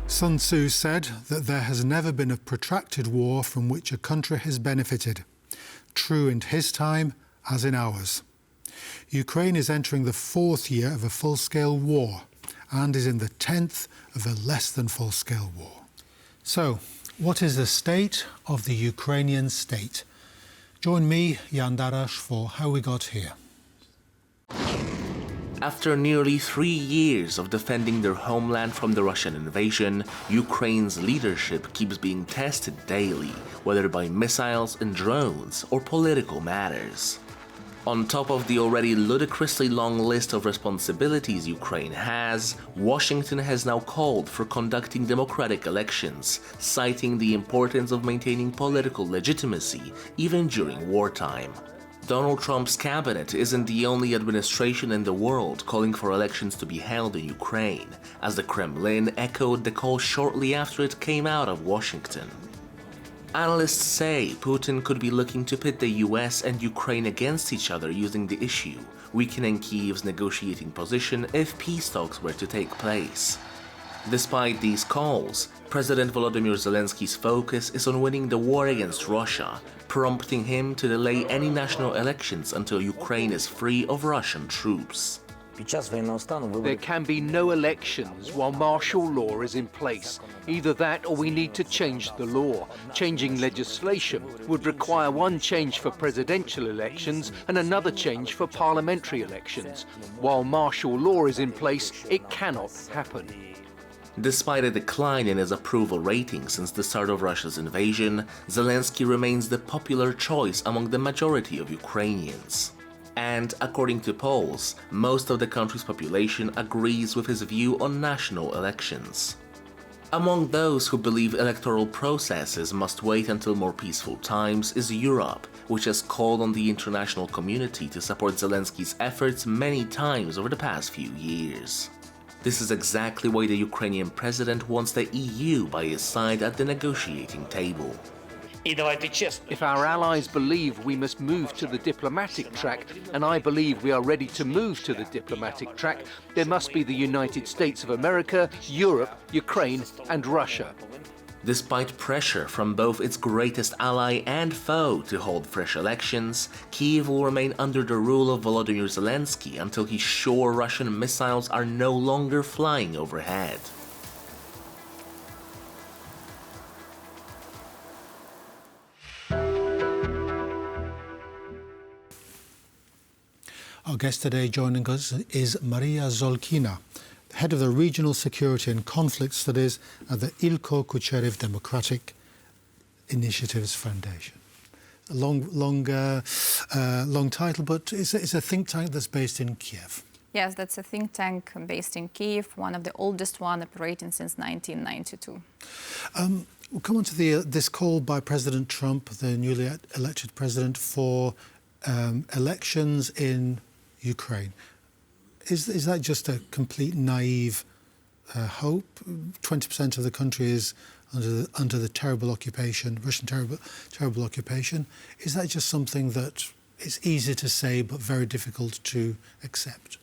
Sun Tzu said that there has never been a protracted war from which a country has benefited. True in his time as in ours. Ukraine is entering the 4th year of a full-scale war and is in the 10th of a less than full-scale war. So, what is the state of the Ukrainian state? Join me, Jan Darash, for How We Got Here. After nearly 3 years of defending their homeland from the Russian invasion, Ukraine's leadership keeps being tested daily, whether by missiles and drones or political matters. On top of the already ludicrously long list of responsibilities Ukraine has, Washington has now called for conducting democratic elections, citing the importance of maintaining political legitimacy even during wartime. Donald Trump's cabinet isn't the only administration in the world calling for elections to be held in Ukraine, as the Kremlin echoed the call shortly after it came out of Washington. Analysts say Putin could be looking to pit the US and Ukraine against each other using the issue, weakening Kyiv's negotiating position if peace talks were to take place. Despite these calls, President Volodymyr Zelensky's focus is on winning the war against Russia, prompting him to delay any national elections until Ukraine is free of Russian troops. There can be no elections while martial law is in place. Either that or we need to change the law. Changing legislation would require one change for presidential elections and another change for parliamentary elections. While martial law is in place, it cannot happen. Despite a decline in his approval rating since the start of Russia's invasion, Zelensky remains the popular choice among the majority of Ukrainians. And, according to polls, most of the country's population agrees with his view on national elections. Among those who believe electoral processes must wait until more peaceful times is Europe, which has called on the international community to support Zelensky's efforts many times over the past few years. This is exactly why the Ukrainian president wants the EU by his side at the negotiating table. If our allies believe we must move to the diplomatic track, and I believe we are ready to move to the diplomatic track, there must be the United States of America, Europe, Ukraine, and Russia. Despite pressure from both its greatest ally and foe to hold fresh elections, Kyiv will remain under the rule of Volodymyr Zelensky until he's sure Russian missiles are no longer flying overhead. Our guest today joining us is Maria Zolkina, head of the Regional Security and Conflict Studies at the Ilko Kucherev Democratic Initiatives Foundation. A long title, but it's a think tank that's based in Kiev. Yes, that's a think tank based in Kiev, one of the oldest one operating since 1992. We'll come on to this call by President Trump, the newly elected president, for elections in Ukraine. Is that just a complete naive hope? 20% of the country is under the terrible occupation, Russian terrible occupation. Is that just something that is easy to say but very difficult to accept?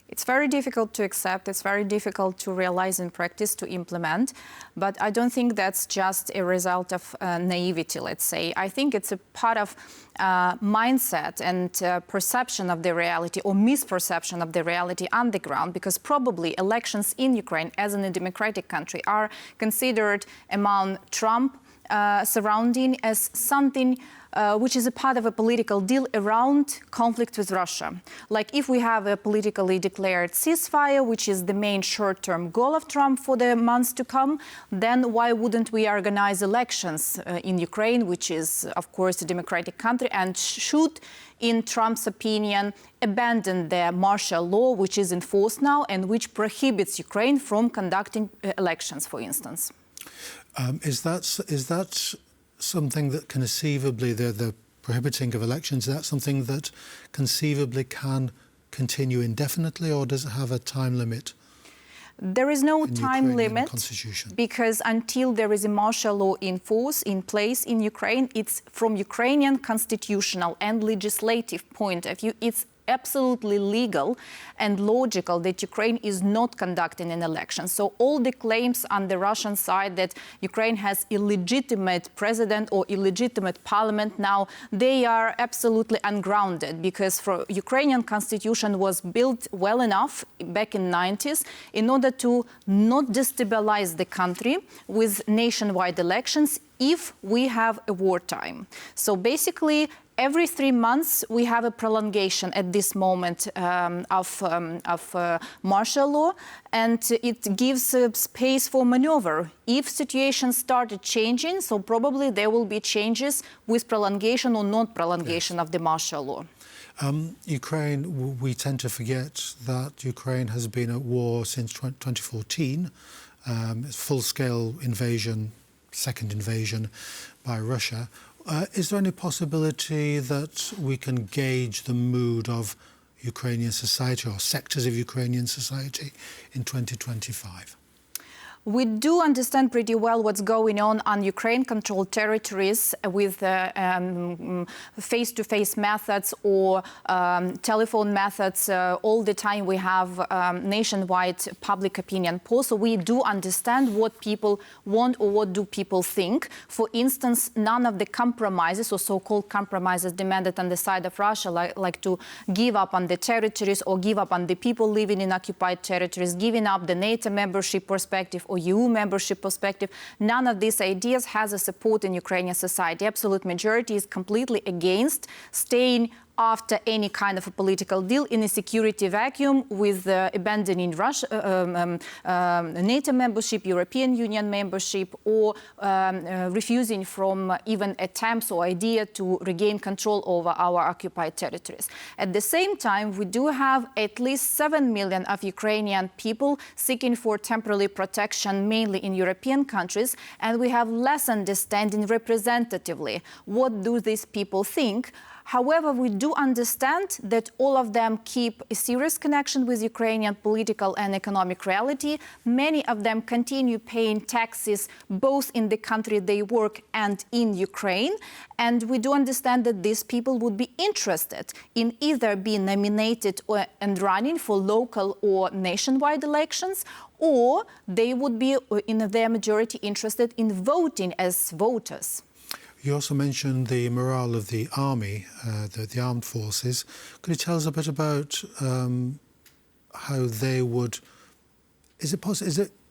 It's very difficult to accept, it's very difficult to realize in practice, to implement, but I don't think that's just a result of naivety, let's say. I think it's a part of mindset and perception of the reality or misperception of the reality on the ground, because probably elections in Ukraine, as in a democratic country, are considered among Trump surrounding as something which is a part of a political deal around conflict with Russia. Like if we have a politically declared ceasefire, which is the main short-term goal of Trump for the months to come, then why wouldn't we organize elections in Ukraine, which is, of course, a democratic country, and should, in Trump's opinion, abandon the martial law, which is enforced now and which prohibits Ukraine from conducting elections, for instance. Is that something that conceivably, the prohibiting of elections, is that something that conceivably can continue indefinitely, or does it have a time limit? There is no time limit because until there is a martial law in force, in place in Ukraine, it's from Ukrainian constitutional and legislative point of view, it's absolutely legal and logical that Ukraine is not conducting an election. So all the claims on the Russian side that Ukraine has illegitimate president or illegitimate parliament now, they are absolutely ungrounded, because for Ukrainian constitution was built well enough back in 90s in order to not destabilize the country with nationwide elections if we have a wartime. So basically, every 3 months we have a prolongation at this moment of martial law, and it gives space for maneuver. If situations started changing, so probably there will be changes with prolongation or not prolongation of the martial law. Ukraine, we tend to forget that Ukraine has been at war since 2014, full-scale invasion, second invasion by Russia. Is there any possibility that we can gauge the mood of Ukrainian society or sectors of Ukrainian society in 2025? We do understand pretty well what's going on Ukraine-controlled territories with face-to-face methods or telephone methods. All the time we have nationwide public opinion polls, so we do understand what people want or what do people think. For instance, none of the compromises or so-called compromises demanded on the side of Russia, like to give up on the territories or give up on the people living in occupied territories, giving up the NATO membership perspective or EU membership perspective, none of these ideas has a support in Ukrainian society. Absolute majority is completely against staying after any kind of a political deal in a security vacuum with abandoning Russia, NATO membership, European Union membership, or refusing from even attempts or idea to regain control over our occupied territories. At the same time, we do have at least 7 million of Ukrainian people seeking for temporary protection, mainly in European countries, and we have less understanding representatively what do these people think. However, we do understand that all of them keep a serious connection with Ukrainian political and economic reality. Many of them continue paying taxes both in the country they work and in Ukraine. And we do understand that these people would be interested in either being nominated and running for local or nationwide elections, or they would be, in their majority, interested in voting as voters. You also mentioned the morale of the army, the armed forces. Could you tell us a bit about how they would? Is it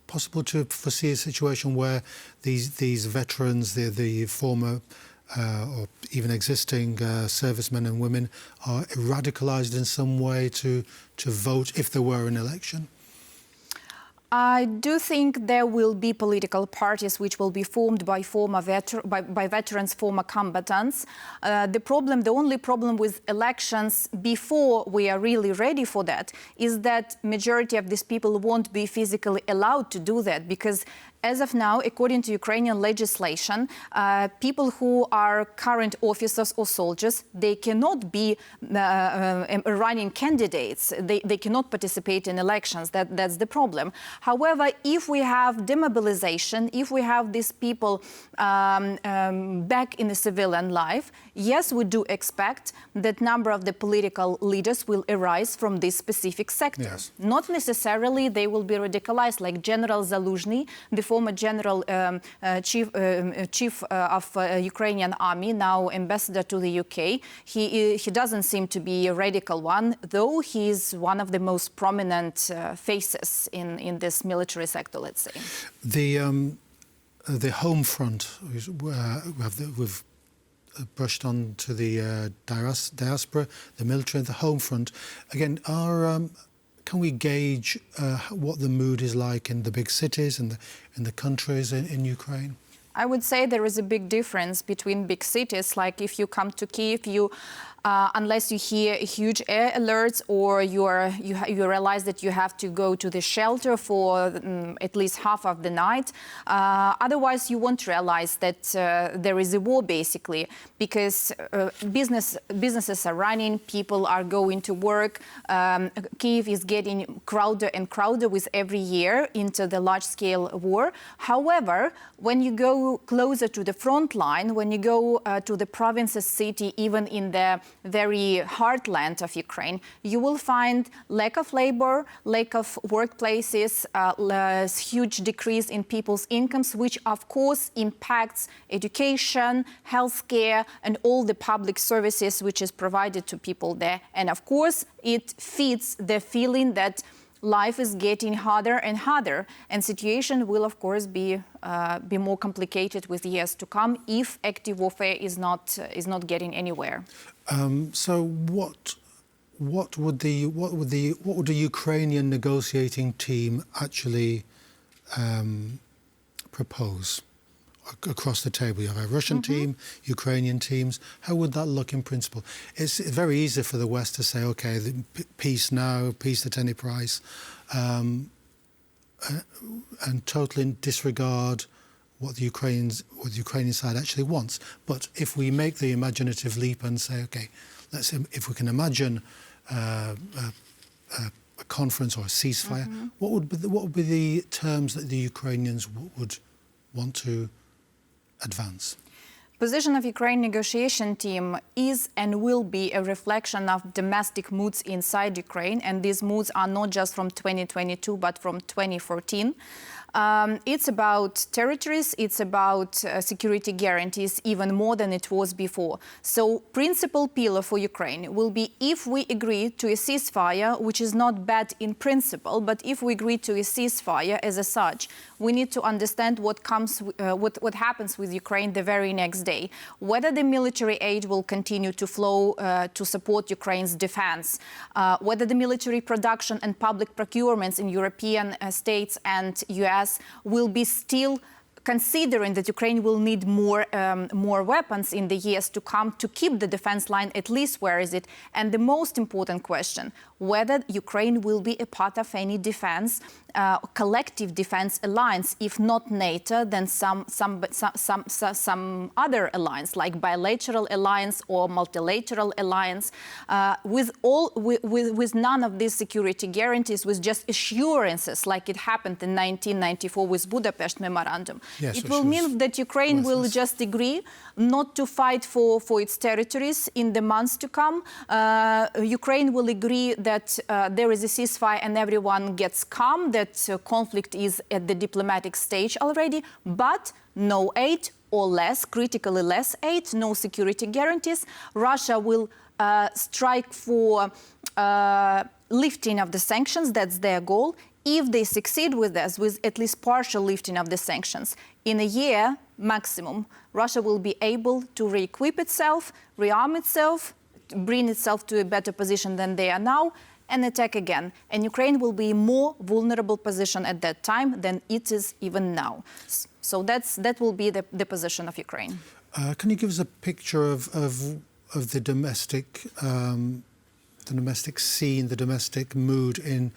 possible to foresee a situation where these veterans, the former or even existing servicemen and women, are radicalized in some way to vote if there were an election? I do think there will be political parties which will be formed by veterans, former combatants. The only problem with elections before we are really ready for that is that majority of these people won't be physically allowed to do that, because as of now, according to Ukrainian legislation, people who are current officers or soldiers, they cannot be running candidates. They cannot participate in elections. That's the problem. However, if we have demobilization, if we have these people back in the civilian life, yes, we do expect that number of the political leaders will arise from this specific sector. Yes. Not necessarily they will be radicalized, like General Zelenskyy, the former general chief of Ukrainian army, now ambassador to the UK. He doesn't seem to be a radical one, though he is one of the most prominent faces in this military sector, let's say. The home front, we've brushed on to the diaspora, the military, and the home front. Again, can we gauge what the mood is like in the big cities and in the countries in Ukraine? I would say there is a big difference between big cities. Like if you come to Kyiv, unless you hear huge air alerts or you realize that you have to go to the shelter for at least half of the night. Otherwise, you won't realize that there is a war, basically, because businesses are running, people are going to work. Kyiv is getting crowded and crowded with every year into the large-scale war. However, when you go closer to the front line, when you go to the provinces, city, even in the very heartland of Ukraine, you will find lack of labor, lack of workplaces, huge decrease in people's incomes, which of course impacts education, healthcare, and all the public services which is provided to people there. And of course, it feeds the feeling that life is getting harder and harder, and situation will, of course, be more complicated with years to come if active warfare is not getting anywhere. So, what would the Ukrainian negotiating team actually propose across the table? You have a Russian team, Ukrainian teams. How would that look in principle? It's very easy for the West to say, okay, peace now, peace at any price, and totally disregard what the Ukrainian side actually wants. But if we make the imaginative leap and say, okay, if we can imagine a conference or a ceasefire, what would be the terms that the Ukrainians would want to advance? Position of Ukraine negotiation team is and will be a reflection of domestic moods inside Ukraine, and these moods are not just from 2022 but from 2014. It's about territories, it's about security guarantees even more than it was before. So principal pillar for Ukraine will be if we agree to a ceasefire, which is not bad in principle, but if we agree to a ceasefire as such, we need to understand what happens with Ukraine the very next day. Whether the military aid will continue to flow to support Ukraine's defense, whether the military production and public procurements in European states and US will be still considering that Ukraine will need more weapons in the years to come to keep the defense line at least where is it. And the most important question, whether Ukraine will be a part of any defense, collective defense alliance, if not NATO, then some other alliance, like bilateral alliance or multilateral alliance, with none of these security guarantees, with just assurances, like it happened in 1994 with Budapest Memorandum. Yes, it will mean that Ukraine will just agree not to fight for its territories in the months to come. Ukraine will agree that there is a ceasefire and everyone gets calm, that conflict is at the diplomatic stage already, but no aid or less, critically less aid, no security guarantees. Russia will strike for lifting of the sanctions, that's their goal. If they succeed with this, with at least partial lifting of the sanctions, in a year maximum, Russia will be able to re-equip itself, rearm itself, bring itself to a better position than they are now, and attack again. And Ukraine will be in a more vulnerable position at that time than it is even now. So that will be the position of Ukraine. Can you give us a picture of the domestic scene, the domestic mood in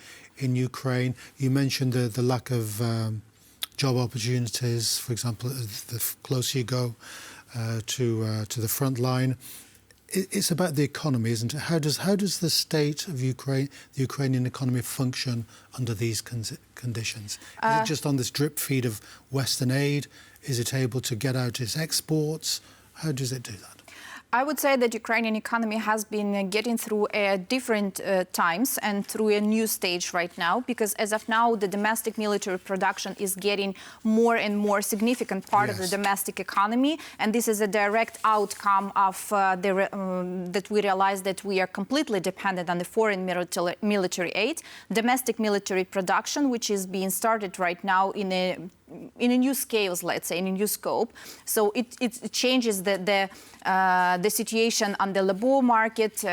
Ukraine? You mentioned the lack of job opportunities, for example, the closer you go to the front line. It's about the economy, isn't it? How does the state of Ukraine, the Ukrainian economy, function under these conditions? Is it just on this drip feed of Western aid? Is it able to get out its exports? How does it do that? I would say that Ukrainian economy has been getting through different times and through a new stage right now, because as of now, the domestic military production is getting more and more significant part of the domestic economy. And this is a direct outcome of that we realize that we are completely dependent on the foreign military aid. Domestic military production, which is being started right now in a new scales, let's say, in a new scope. So it changes the situation on the labor market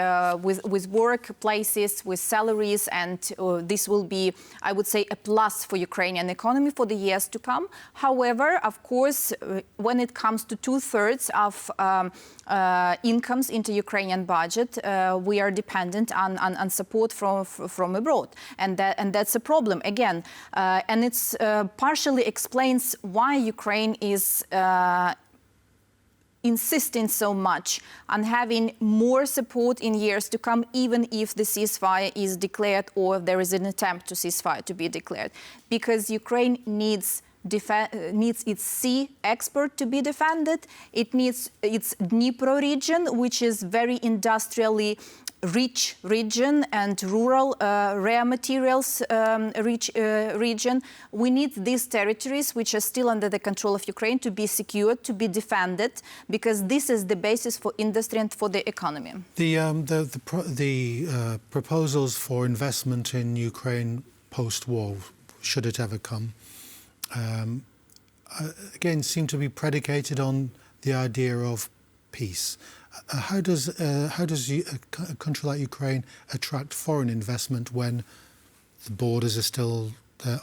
with workplaces, with salaries, and this will be, I would say, a plus for Ukrainian economy for the years to come. However, of course, when it comes to 2/3 of incomes into Ukrainian budget, we are dependent on support from abroad, and that's a problem again, and it's partially explains why Ukraine is insisting so much on having more support in years to come, even if the ceasefire is declared or there is an attempt to ceasefire to be declared, because Ukraine needs needs its sea export to be defended. It needs its Dnipro region, which is very industrially rich region and rural rare materials rich region. We need these territories, which are still under the control of Ukraine, to be secured, to be defended, because this is the basis for industry and for the economy. The proposals for investment in Ukraine post-war, should it ever come, again seem to be predicated on the idea of peace. How does a country like Ukraine attract foreign investment when the borders are still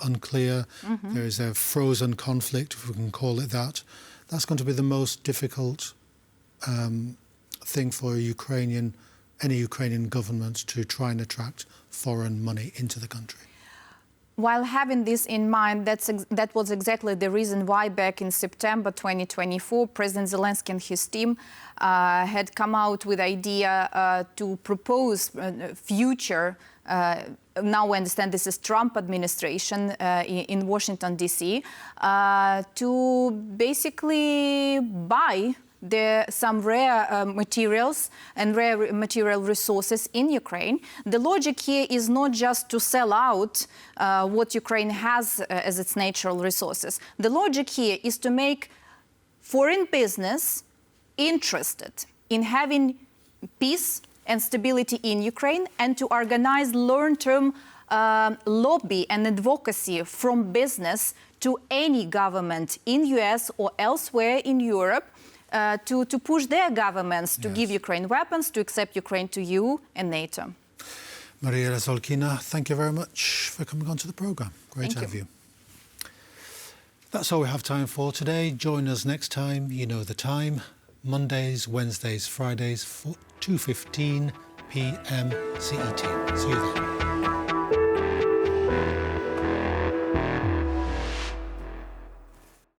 unclear? Mm-hmm. There is a frozen conflict, if we can call it that. That's going to be the most difficult thing for any Ukrainian government to try and attract foreign money into the country. While having this in mind, that was exactly the reason why back in September 2024, President Zelenskyy and his team had come out with the idea to propose future, now we understand this is Trump administration in Washington, D.C., to basically buy some rare materials and rare material resources in Ukraine. The logic here is not just to sell out what Ukraine has as its natural resources. The logic here is to make foreign business interested in having peace and stability in Ukraine, and to organize long-term lobby and advocacy from business to any government in US or elsewhere in Europe, to push their governments to give Ukraine weapons, to accept Ukraine to EU and NATO. Maria Zolkina, thank you very much for coming on to the programme. Great to have you. That's all we have time for today. Join us next time. You know the time. Mondays, Wednesdays, Fridays, 2:15 p.m. CET. See you then.